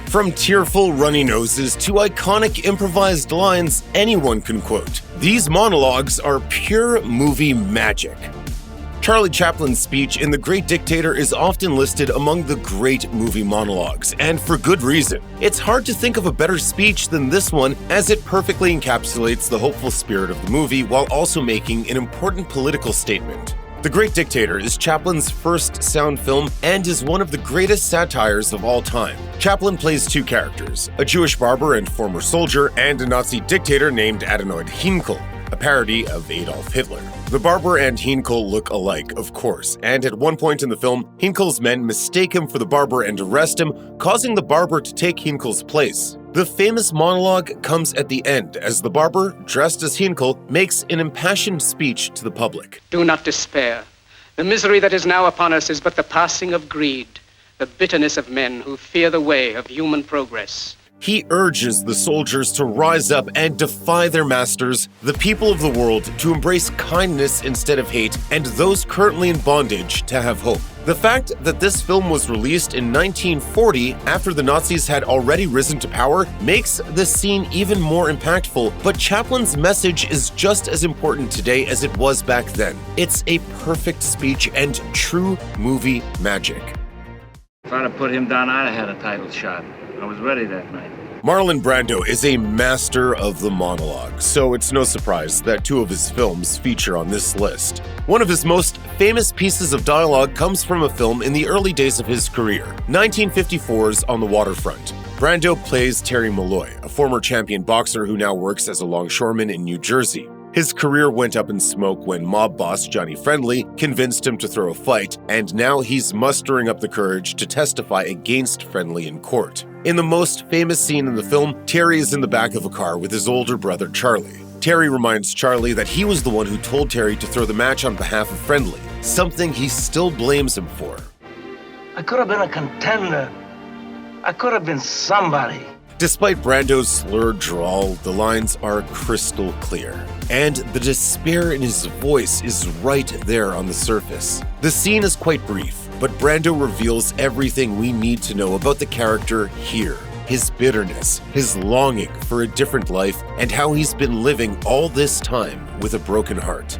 From tearful, runny noses to iconic improvised lines anyone can quote, these monologues are pure movie magic. Charlie Chaplin's speech in The Great Dictator is often listed among the great movie monologues, and for good reason. It's hard to think of a better speech than this one, as it perfectly encapsulates the hopeful spirit of the movie while also making an important political statement. The Great Dictator is Chaplin's first sound film and is one of the greatest satires of all time. Chaplin plays two characters, a Jewish barber and former soldier, and a Nazi dictator named Adenoid Heinkel, a parody of Adolf Hitler. The barber and Heinkel look alike, of course, and at one point in the film, Heinkel's men mistake him for the barber and arrest him, causing the barber to take Heinkel's place. The famous monologue comes at the end as the barber, dressed as Heinkel, makes an impassioned speech to the public. Do not despair. The misery that is now upon us is but the passing of greed, the bitterness of men who fear the way of human progress. He urges the soldiers to rise up and defy their masters, the people of the world to embrace kindness instead of hate, and those currently in bondage to have hope. The fact that this film was released in 1940 after the Nazis had already risen to power makes this scene even more impactful, but Chaplin's message is just as important today as it was back then. It's a perfect speech and true movie magic. If I'd have put him down, I'd have had a title shot. I was ready that night. Marlon Brando is a master of the monologue, so it's no surprise that two of his films feature on this list. One of his most famous pieces of dialogue comes from a film in the early days of his career, 1954's On the Waterfront. Brando plays Terry Malloy, a former champion boxer who now works as a longshoreman in New Jersey. His career went up in smoke when mob boss Johnny Friendly convinced him to throw a fight, and now he's mustering up the courage to testify against Friendly in court. In the most famous scene in the film, Terry is in the back of a car with his older brother Charlie. Terry reminds Charlie that he was the one who told Terry to throw the match on behalf of Friendly, something he still blames him for. I could have been a contender. I could have been somebody. Despite Brando's slurred drawl, the lines are crystal clear, and the despair in his voice is right there on the surface. The scene is quite brief, but Brando reveals everything we need to know about the character here. His bitterness, his longing for a different life, and how he's been living all this time with a broken heart.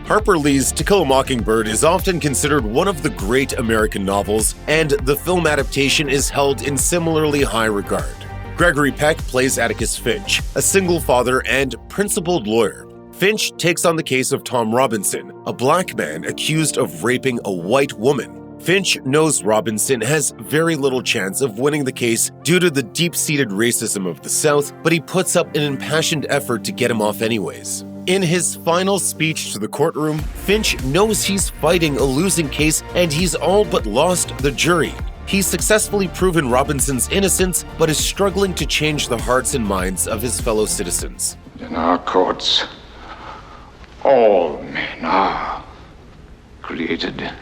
Harper Lee's To Kill a Mockingbird is often considered one of the great American novels, and the film adaptation is held in similarly high regard. Gregory Peck plays Atticus Finch, a single father and principled lawyer. Finch takes on the case of Tom Robinson, a black man accused of raping a white woman. Finch knows Robinson has very little chance of winning the case due to the deep-seated racism of the South, but he puts up an impassioned effort to get him off anyways. In his final speech to the courtroom, Finch knows he's fighting a losing case and he's all but lost the jury. He's successfully proven Robinson's innocence, but is struggling to change the hearts and minds of his fellow citizens. In our courts, all men are created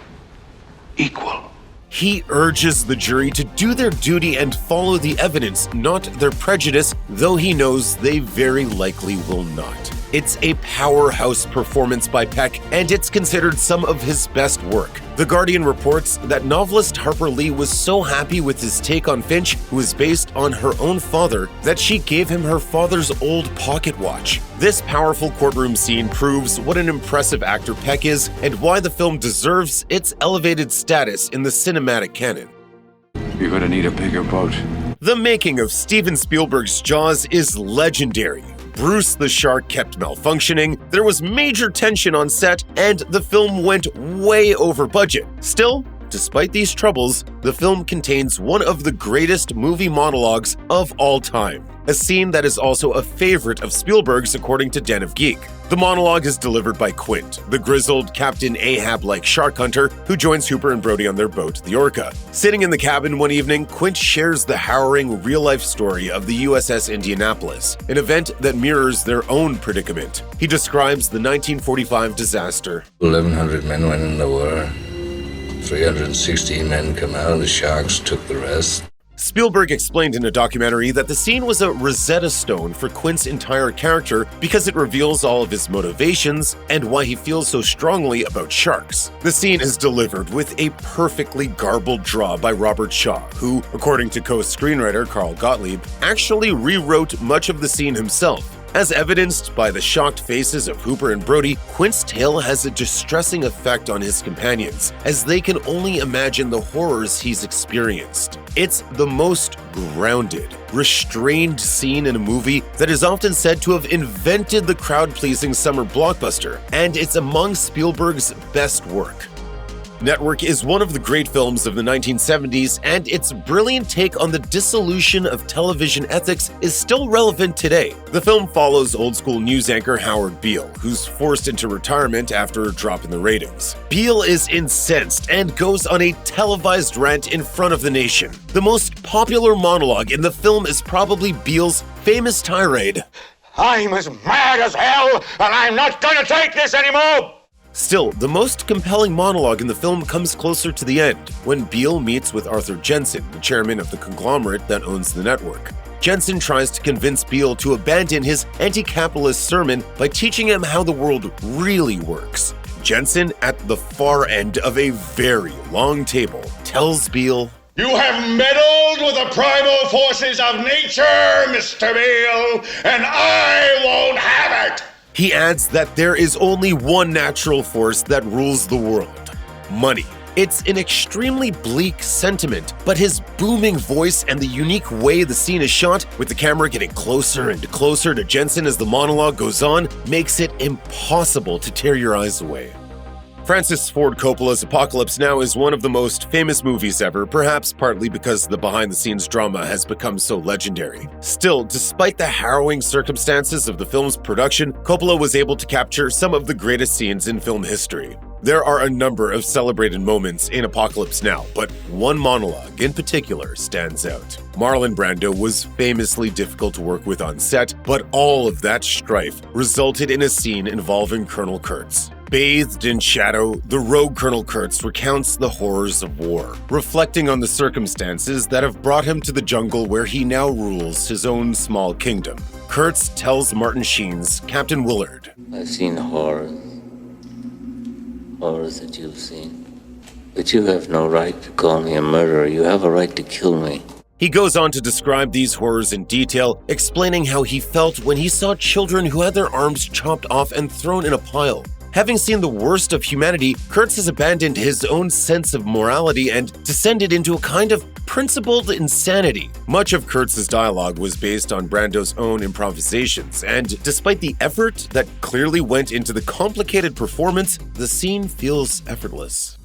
equal. He urges the jury to do their duty and follow the evidence, not their prejudice, though he knows they very likely will not. It's a powerhouse performance by Peck, and it's considered some of his best work. The Guardian reports that novelist Harper Lee was so happy with his take on Finch, who is based on her own father, that she gave him her father's old pocket watch. This powerful courtroom scene proves what an impressive actor Peck is and why the film deserves its elevated status in the cinematic canon. You're gonna need a bigger boat. The making of Steven Spielberg's Jaws is legendary. Bruce the shark kept malfunctioning, there was major tension on set, and the film went way over budget. Still, despite these troubles, the film contains one of the greatest movie monologues of all time, a scene that is also a favorite of Spielberg's according to Den of Geek. The monologue is delivered by Quint, the grizzled Captain Ahab-like shark hunter who joins Hooper and Brody on their boat, the Orca. Sitting in the cabin one evening, Quint shares the harrowing real-life story of the USS Indianapolis, an event that mirrors their own predicament. He describes the 1945 disaster. 1,100 men went in the war. 316 men come out, the sharks took the rest. Spielberg explained in a documentary that the scene was a Rosetta Stone for Quint's entire character because it reveals all of his motivations and why he feels so strongly about sharks. The scene is delivered with a perfectly garbled draw by Robert Shaw, who, according to co-screenwriter Carl Gottlieb, actually rewrote much of the scene himself. As evidenced by the shocked faces of Hooper and Brody, Quint's tale has a distressing effect on his companions, as they can only imagine the horrors he's experienced. It's the most grounded, restrained scene in a movie that is often said to have invented the crowd-pleasing summer blockbuster, and it's among Spielberg's best work. Network is one of the great films of the 1970s, and its brilliant take on the dissolution of television ethics is still relevant today. The film follows old-school news anchor Howard Beale, who's forced into retirement after a drop in the ratings. Beale is incensed and goes on a televised rant in front of the nation. The most popular monologue in the film is probably Beale's famous tirade, I'm as mad as hell, and I'm not gonna take this anymore! Still, the most compelling monologue in the film comes closer to the end, when Beale meets with Arthur Jensen, the chairman of the conglomerate that owns the network. Jensen tries to convince Beale to abandon his anti-capitalist sermon by teaching him how the world really works. Jensen, at the far end of a very long table, tells Beale, You have meddled with the primal forces of nature, Mr. Beale, and I won't have it! He adds that there is only one natural force that rules the world: money. It's an extremely bleak sentiment, but his booming voice and the unique way the scene is shot, with the camera getting closer and closer to Jensen as the monologue goes on, makes it impossible to tear your eyes away. Francis Ford Coppola's Apocalypse Now is one of the most famous movies ever, perhaps partly because the behind-the-scenes drama has become so legendary. Still, despite the harrowing circumstances of the film's production, Coppola was able to capture some of the greatest scenes in film history. There are a number of celebrated moments in Apocalypse Now, but one monologue in particular stands out. Marlon Brando was famously difficult to work with on set, but all of that strife resulted in a scene involving Colonel Kurtz. Bathed in shadow, the rogue Colonel Kurtz recounts the horrors of war, reflecting on the circumstances that have brought him to the jungle where he now rules his own small kingdom. Kurtz tells Martin Sheen's Captain Willard, I've seen horrors that you've seen, but you have no right to call me a murderer. You have a right to kill me. He goes on to describe these horrors in detail, explaining how he felt when he saw children who had their arms chopped off and thrown in a pile. Having seen the worst of humanity, Kurtz has abandoned his own sense of morality and descended into a kind of principled insanity. Much of Kurtz's dialogue was based on Brando's own improvisations, and despite the effort that clearly went into the complicated performance, the scene feels effortless.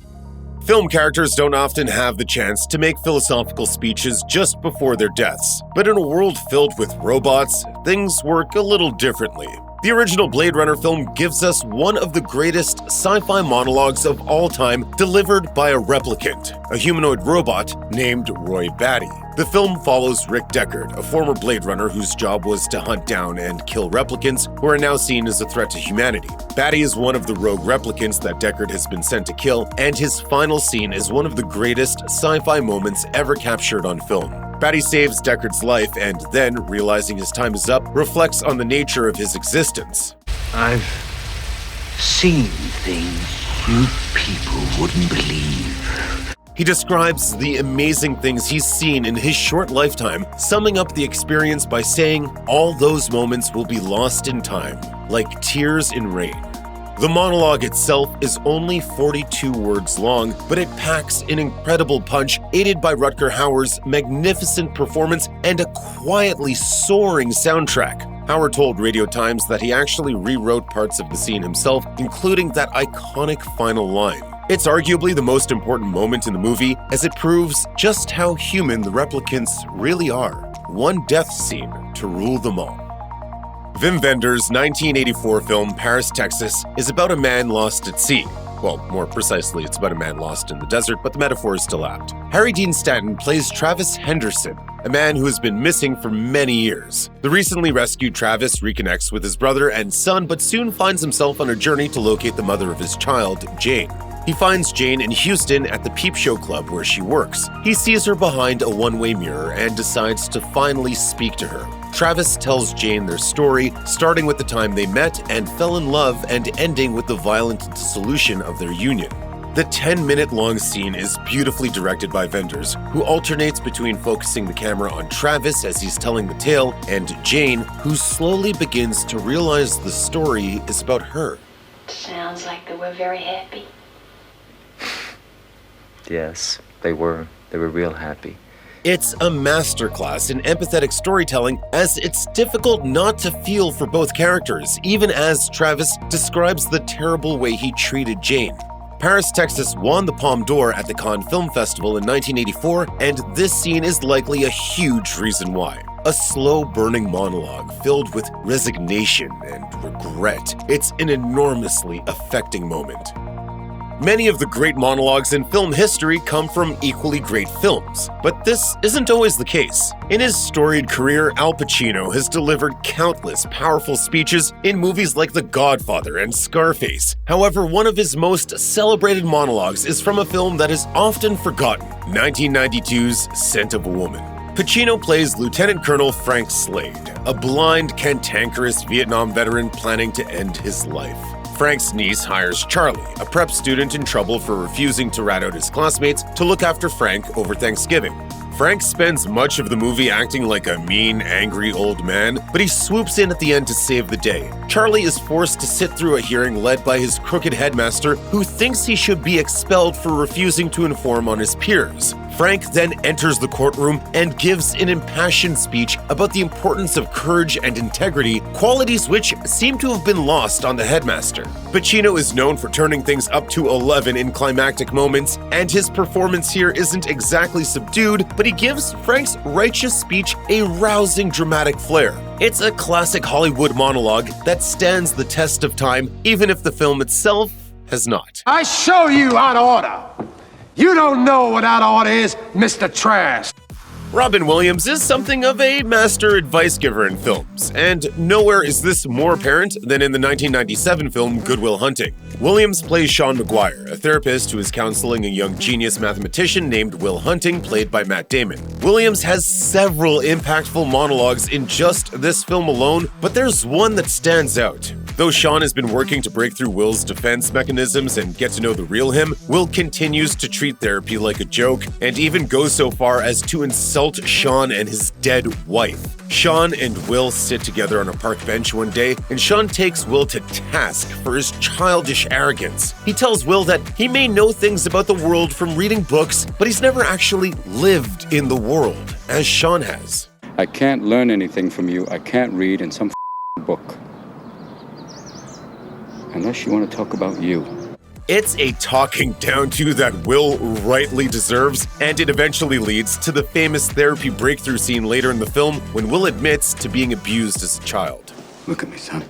Film characters don't often have the chance to make philosophical speeches just before their deaths, but in a world filled with robots, things work a little differently. The original Blade Runner film gives us one of the greatest sci-fi monologues of all time, delivered by a replicant, a humanoid robot named Roy Batty. The film follows Rick Deckard, a former Blade Runner whose job was to hunt down and kill replicants who are now seen as a threat to humanity. Batty is one of the rogue replicants that Deckard has been sent to kill, and his final scene is one of the greatest sci-fi moments ever captured on film. Batty saves Deckard's life and then, realizing his time is up, reflects on the nature of his existence. I've seen things you people wouldn't believe. He describes the amazing things he's seen in his short lifetime, summing up the experience by saying, "All those moments will be lost in time, like tears in rain." The monologue itself is only 42 words long, but it packs an incredible punch, aided by Rutger Hauer's magnificent performance and a quietly soaring soundtrack. Hauer told Radio Times that he actually rewrote parts of the scene himself, including that iconic final line. It's arguably the most important moment in the movie, as it proves just how human the replicants really are. One death scene to rule them all. Wim Wenders' 1984 film Paris, Texas is about a man lost at sea. Well, more precisely, it's about a man lost in the desert, but the metaphor is still apt. Harry Dean Stanton plays Travis Henderson, a man who has been missing for many years. The recently rescued Travis reconnects with his brother and son, but soon finds himself on a journey to locate the mother of his child, Jane. He finds Jane in Houston at the Peep Show Club where she works. He sees her behind a one-way mirror and decides to finally speak to her. Travis tells Jane their story, starting with the time they met and fell in love and ending with the violent dissolution of their union. The 10-minute-long scene is beautifully directed by Wenders, who alternates between focusing the camera on Travis as he's telling the tale and Jane, who slowly begins to realize the story is about her. Sounds like they were very happy. Yes, they were. They were real happy. It's a masterclass in empathetic storytelling, as it's difficult not to feel for both characters, even as Travis describes the terrible way he treated Jane. Paris, Texas won the Palme d'Or at the Cannes Film Festival in 1984, and this scene is likely a huge reason why. A slow-burning monologue filled with resignation and regret. It's an enormously affecting moment. Many of the great monologues in film history come from equally great films, but this isn't always the case. In his storied career, Al Pacino has delivered countless powerful speeches in movies like The Godfather and Scarface. However, one of his most celebrated monologues is from a film that is often forgotten, 1992's Scent of a Woman. Pacino plays Lieutenant Colonel Frank Slade, a blind, cantankerous Vietnam veteran planning to end his life. Frank's niece hires Charlie, a prep student in trouble for refusing to rat out his classmates, to look after Frank over Thanksgiving. Frank spends much of the movie acting like a mean, angry old man, but he swoops in at the end to save the day. Charlie is forced to sit through a hearing led by his crooked headmaster, who thinks he should be expelled for refusing to inform on his peers. Frank then enters the courtroom and gives an impassioned speech about the importance of courage and integrity, qualities which seem to have been lost on the headmaster. Pacino is known for turning things up to 11 in climactic moments, and his performance here isn't exactly subdued, but he gives Frank's righteous speech a rousing dramatic flair. It's a classic Hollywood monologue that stands the test of time, even if the film itself has not. I show you out of order. You don't know what out of order is, Mr. Trash. Robin Williams is something of a master advice giver in films, and nowhere is this more apparent than in the 1997 film Good Will Hunting. Williams plays Sean McGuire, a therapist who is counseling a young genius mathematician named Will Hunting, played by Matt Damon. Williams has several impactful monologues in just this film alone, but there's one that stands out. Though Sean has been working to break through Will's defense mechanisms and get to know the real him, Will continues to treat therapy like a joke and even goes so far as to insult Sean and his dead wife. Sean and Will sit together on a park bench one day, and Sean takes Will to task for his childish arrogance. He tells Will that he may know things about the world from reading books, but he's never actually lived in the world, as Sean has. I can't learn anything from you. I can't read in some book. Unless you want to talk about you. It's a talking down to that Will rightly deserves, and it eventually leads to the famous therapy breakthrough scene later in the film when Will admits to being abused as a child. Look at me, son.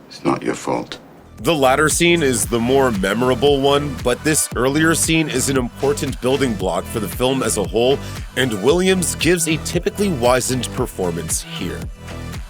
It's not your fault. The latter scene is the more memorable one, but this earlier scene is an important building block for the film as a whole, and Williams gives a typically wizened performance here.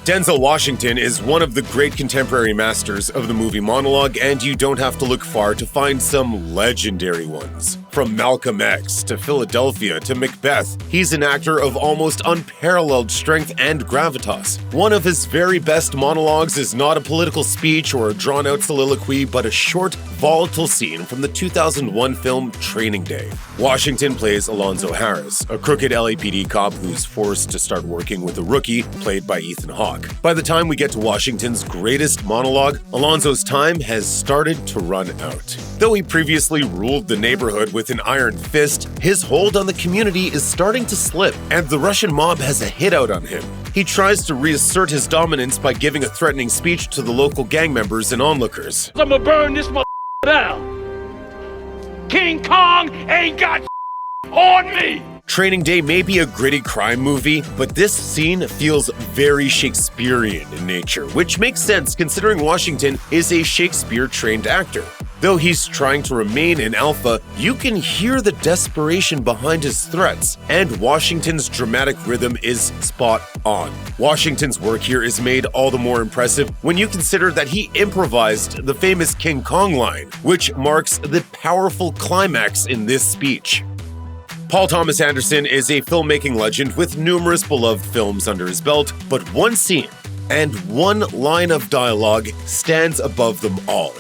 Denzel Washington is one of the great contemporary masters of the movie monologue, and you don't have to look far to find some legendary ones. From Malcolm X to Philadelphia to Macbeth, he's an actor of almost unparalleled strength and gravitas. One of his very best monologues is not a political speech or a drawn-out soliloquy, but a short, volatile scene from the 2001 film Training Day. Washington plays Alonzo Harris, a crooked LAPD cop who's forced to start working with a rookie, played by Ethan Hawke. By the time we get to Washington's greatest monologue, Alonzo's time has started to run out. Though he previously ruled the neighborhood with an iron fist, his hold on the community is starting to slip, and the Russian mob has a hit out on him. He tries to reassert his dominance by giving a threatening speech to the local gang members and onlookers. I'm gonna burn this down. King Kong ain't got on me. Training Day may be a gritty crime movie, but this scene feels very Shakespearean in nature, which makes sense considering Washington is a Shakespeare-trained actor. Though he's trying to remain an alpha, you can hear the desperation behind his threats, and Washington's dramatic rhythm is spot on. Washington's work here is made all the more impressive when you consider that he improvised the famous King Kong line, which marks the powerful climax in this speech. Paul Thomas Anderson is a filmmaking legend with numerous beloved films under his belt, but one scene and one line of dialogue stands above them all.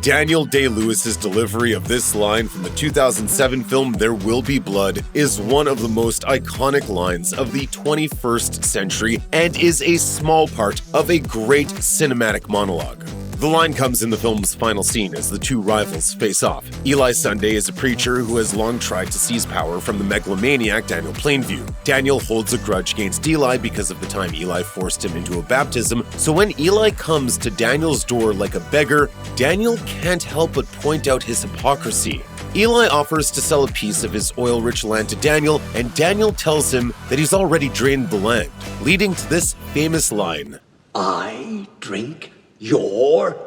Daniel Day-Lewis's delivery of this line from the 2007 film There Will Be Blood is one of the most iconic lines of the 21st century and is a small part of a great cinematic monologue. The line comes in the film's final scene as the two rivals face off. Eli Sunday is a preacher who has long tried to seize power from the megalomaniac Daniel Plainview. Daniel holds a grudge against Eli because of the time Eli forced him into a baptism, so when Eli comes to Daniel's door like a beggar, Daniel can't help but point out his hypocrisy. Eli offers to sell a piece of his oil-rich land to Daniel, and Daniel tells him that he's already drained the land, leading to this famous line, "I drink your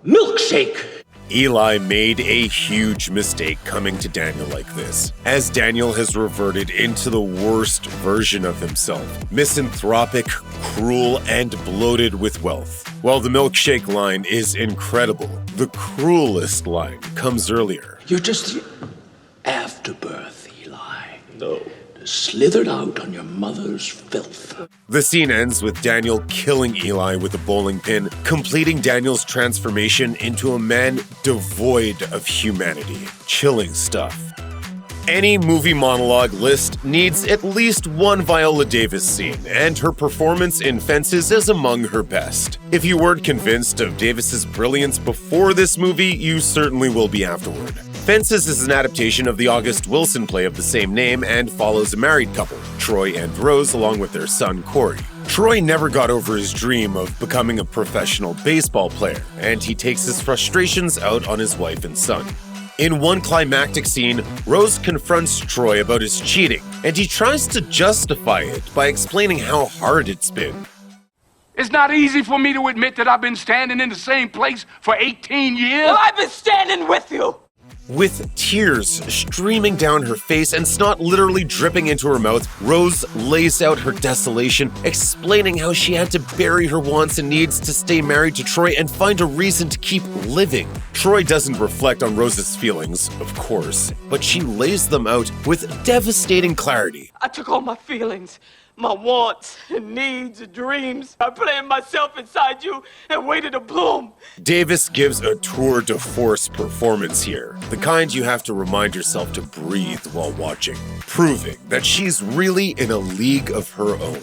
milkshake." Eli made a huge mistake coming to Daniel like this, as Daniel has reverted into the worst version of himself, misanthropic, cruel, and bloated with wealth. While the milkshake line is incredible, the cruelest line comes earlier. "You're just the afterbirth, Eli. No. Slithered out on your mother's filth." The scene ends with Daniel killing Eli with a bowling pin, completing Daniel's transformation into a man devoid of humanity. Chilling stuff. Any movie monologue list needs at least one Viola Davis scene, and her performance in Fences is among her best. If you weren't convinced of Davis's brilliance before this movie, you certainly will be afterward. Fences is an adaptation of the August Wilson play of the same name and follows a married couple, Troy and Rose, along with their son Corey. Troy never got over his dream of becoming a professional baseball player, and he takes his frustrations out on his wife and son. In one climactic scene, Rose confronts Troy about his cheating, and he tries to justify it by explaining how hard it's been. It's not easy for me to admit that I've been standing in the same place for 18 years. Well, I've been standing with you. With tears streaming down her face and snot literally dripping into her mouth, Rose lays out her desolation, explaining how she had to bury her wants and needs to stay married to Troy and find a reason to keep living. Troy doesn't reflect on Rose's feelings, of course, but she lays them out with devastating clarity. I took all my feelings, my wants and needs and dreams. I planted myself inside you and waited to bloom. Davis gives a tour de force performance here, the kind you have to remind yourself to breathe while watching, proving that she's really in a league of her own.